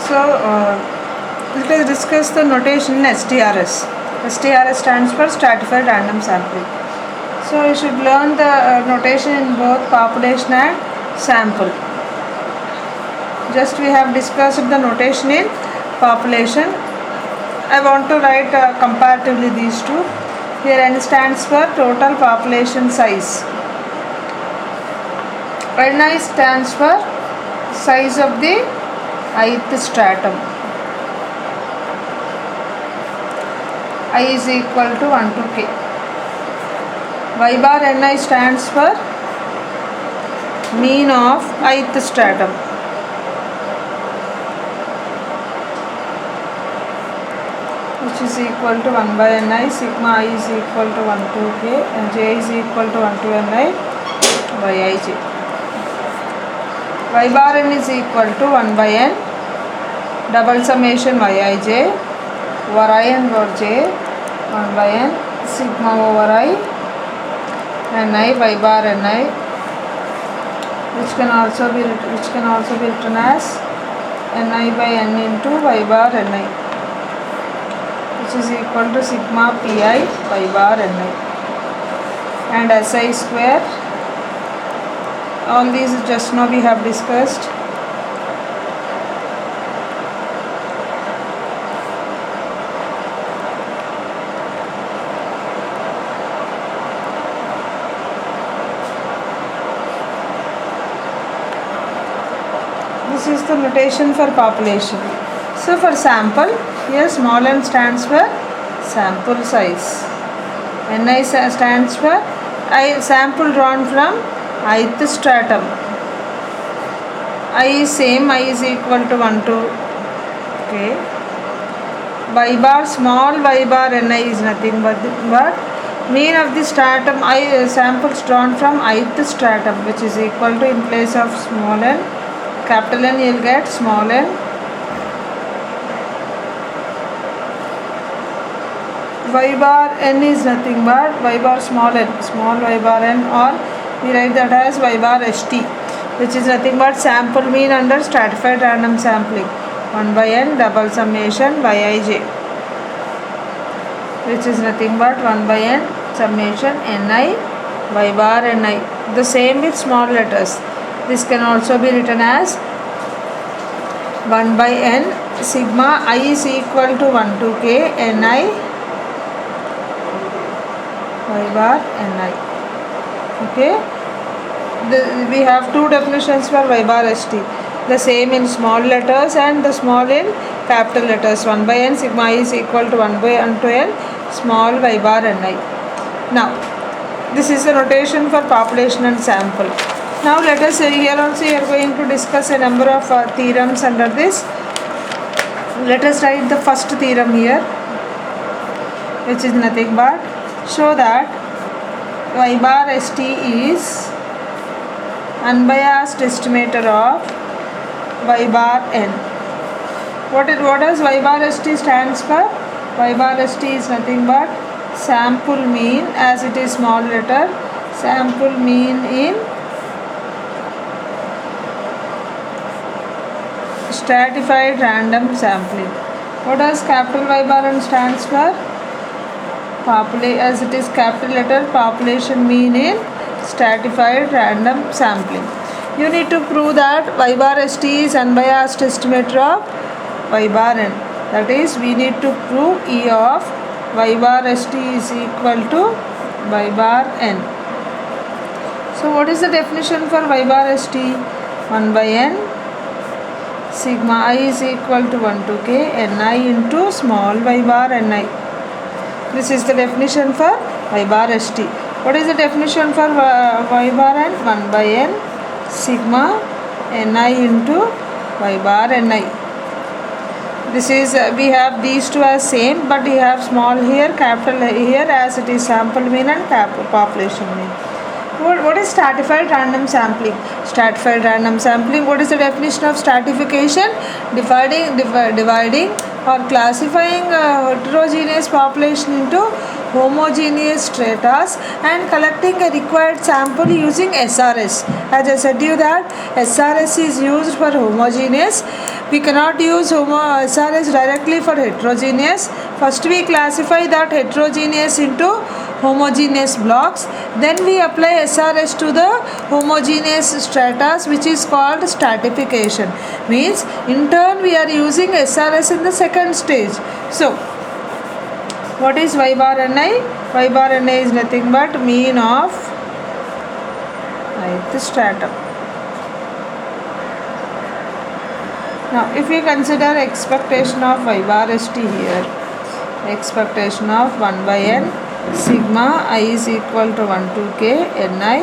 So let us discuss the notation in STRS. STRS stands for stratified random sampling. So you should learn the notation in both population and sample. Just we have discussed the notation in population. I want to write comparatively these two. Here N stands for total population size. Ni stands for size of the ith stratum. I is equal to 1 to k. Y bar Ni stands for mean of ith stratum. Which is equal to 1 by Ni, sigma I is equal to 1 to k, and j is equal to 1 to Ni by ij. Y bar n is equal to 1 by n double summation yij over I and over j 1 by n sigma over I Ni y bar Ni, which can also be written as Ni by n into y bar Ni, which is equal to sigma pi y bar Ni, and Si square. All these just now we have discussed. This is the notation for population. So for sample, here small n stands for sample size. Ni stands for sample drawn from ith stratum. I is same, I is equal to 1 to k. Y bar, small y bar Ni is nothing but mean of the stratum, samples drawn from ith stratum, which is equal to, in place of small n, capital N, you will get small n. Y bar n is nothing but y bar small y bar n, or we write that as y bar st, which is nothing but sample mean under stratified random sampling, 1 by n double summation yij, which is nothing but 1 by n summation Ni y bar Ni. The same with small letters. This can also be written as 1 by n sigma I is equal to 1 to k Ni y bar Ni. Okay, we have two definitions for y bar st, the same in small letters and the small in capital letters. 1 by n sigma I is equal to 1 by n to n small y bar Ni. Now this is the notation for population and sample. Now let us here also we are going to discuss a number of theorems under this. Let us write the first theorem here, which is nothing but show that y bar st is unbiased estimator of y bar n. What does y bar st stands for? Y bar st is nothing but sample mean, as it is small letter, sample mean in stratified random sampling. What does capital Y bar n stands for? As it is capital letter, population mean in stratified random sampling. You need to prove that y bar st is unbiased estimator of y bar n. That is, we need to prove E of y bar st is equal to y bar n. So what is the definition for y bar st? 1 by n sigma I is equal to 1 to k Ni into small y bar Ni. This is the definition for y bar st. What is the definition for y bar n? 1 by n sigma Ni into y bar Ni. This is we have these two as same, but we have small here, capital here, as it is sample mean and population mean. What is stratified random sampling? Stratified random sampling, what is the definition of stratification? Dividing or classifying heterogeneous population into homogeneous stratas and collecting a required sample using SRS. As I said to you that SRS is used for homogeneous, We cannot use SRS directly for heterogeneous. First we classify that heterogeneous into homogeneous blocks, then we apply SRS to the homogeneous stratas, which is called stratification. Means in turn we are using SRS in the second stage. So what is y bar Ni? Y bar Ni is nothing but mean of ith stratum. Now if we consider expectation of y bar st here, expectation of 1 by n sigma I is equal to 1 to k Ni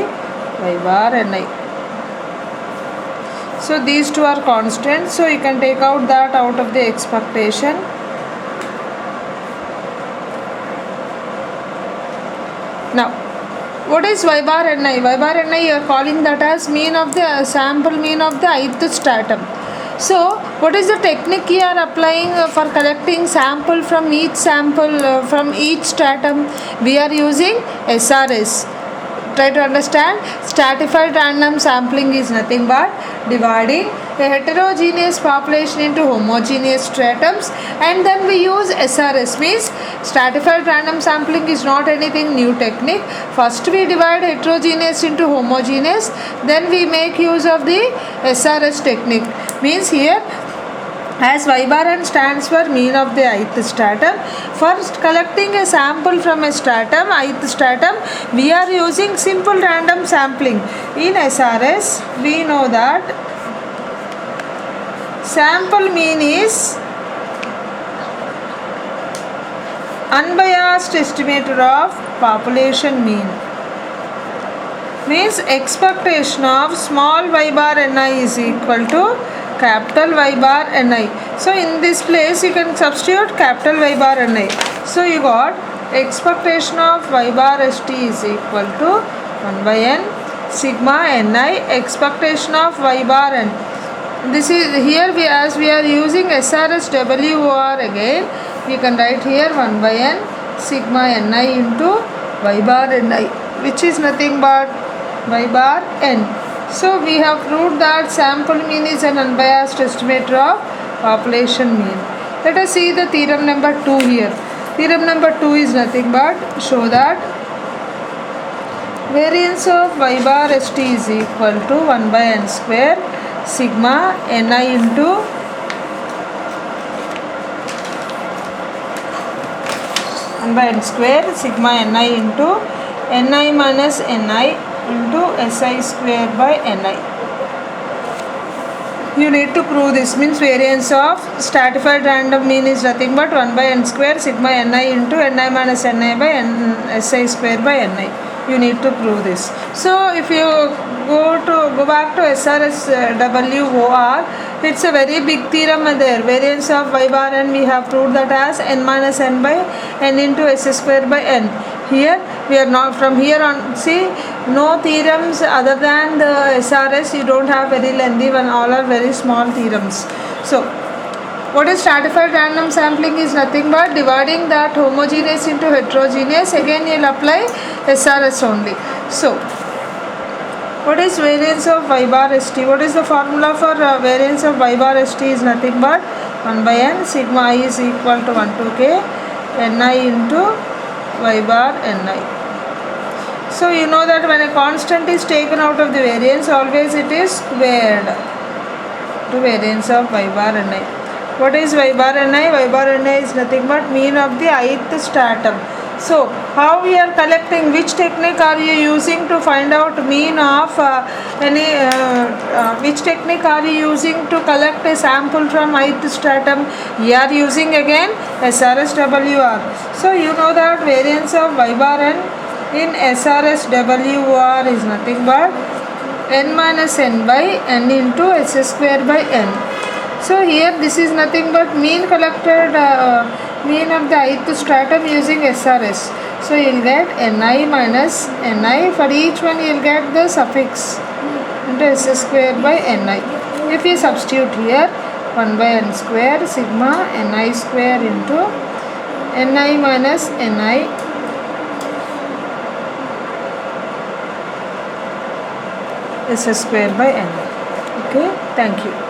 y bar Ni. So these two are constants, so you can take out that out of the expectation. Now what is y bar Ni? Y bar Ni you are calling that as mean of the sample mean of the ith stratum. So what is the technique you are applying for collecting sample from each from each stratum? We are using SRS. Try to understand. Stratified random sampling is nothing but dividing a heterogeneous population into homogeneous stratums, and then we use SRS. Means stratified random sampling is not anything new technique. First we divide heterogeneous into homogeneous, then we make use of the SRS technique. Means here, as y bar n stands for mean of the ith stratum, first collecting a sample from a stratum, ith stratum, we are using simple random sampling. In SRS, we know that sample mean is unbiased estimator of population mean. Means expectation of small y bar Ni is equal to capital Y bar Ni. So in this place you can substitute capital Y bar Ni. So you got expectation of y bar st is equal to 1 by n sigma Ni expectation of y bar n. This is here as we are using SRS WOR again, we can write here 1 by n sigma Ni into y bar Ni, which is nothing but y bar n. So we have proved that sample mean is an unbiased estimator of population mean. Let us see the theorem number 2 here. Theorem number 2 is nothing but show that variance of y bar st is equal to 1 by n square sigma Ni into 1 by n square sigma Ni into Ni minus Ni into Si square by Ni. You need to prove this. Means variance of stratified random mean is nothing but 1 by n square sigma Ni into Ni minus Ni by Si square by Ni. You need to prove this. So if you go back to SRS WOR, it's a very big theorem there. Variance of y bar n, we have proved that as n minus n by n into S square by n. Here we are not, from here on, see, no theorems other than the SRS. You don't have very lengthy one, all are very small theorems. So what is stratified random sampling is nothing but dividing that homogeneous into heterogeneous. Again you will apply SRS only. So what is variance of y bar st? What is the formula for variance of y bar st is nothing but 1 by n sigma I is equal to 1 to k Ni into y bar Ni. So you know that when a constant is taken out of the variance, always it is squared to variance of y bar Ni. What is y bar Ni? Y bar Ni is nothing but mean of the ith stratum. So how we are collecting, which technique are you using to find out mean of which technique are you using to collect a sample from ith stratum? You are using again SRS WOR. So you know that variance of y bar n in SRS WOR is nothing but n minus n by n into S square by n. So here this is nothing but mean collected mean of the ith stratum using SRS. So you will get Ni minus Ni. For each one you will get the suffix into S square by Ni. If you substitute here 1 by n square sigma Ni square into Ni minus Ni S square by N. Okay, thank you.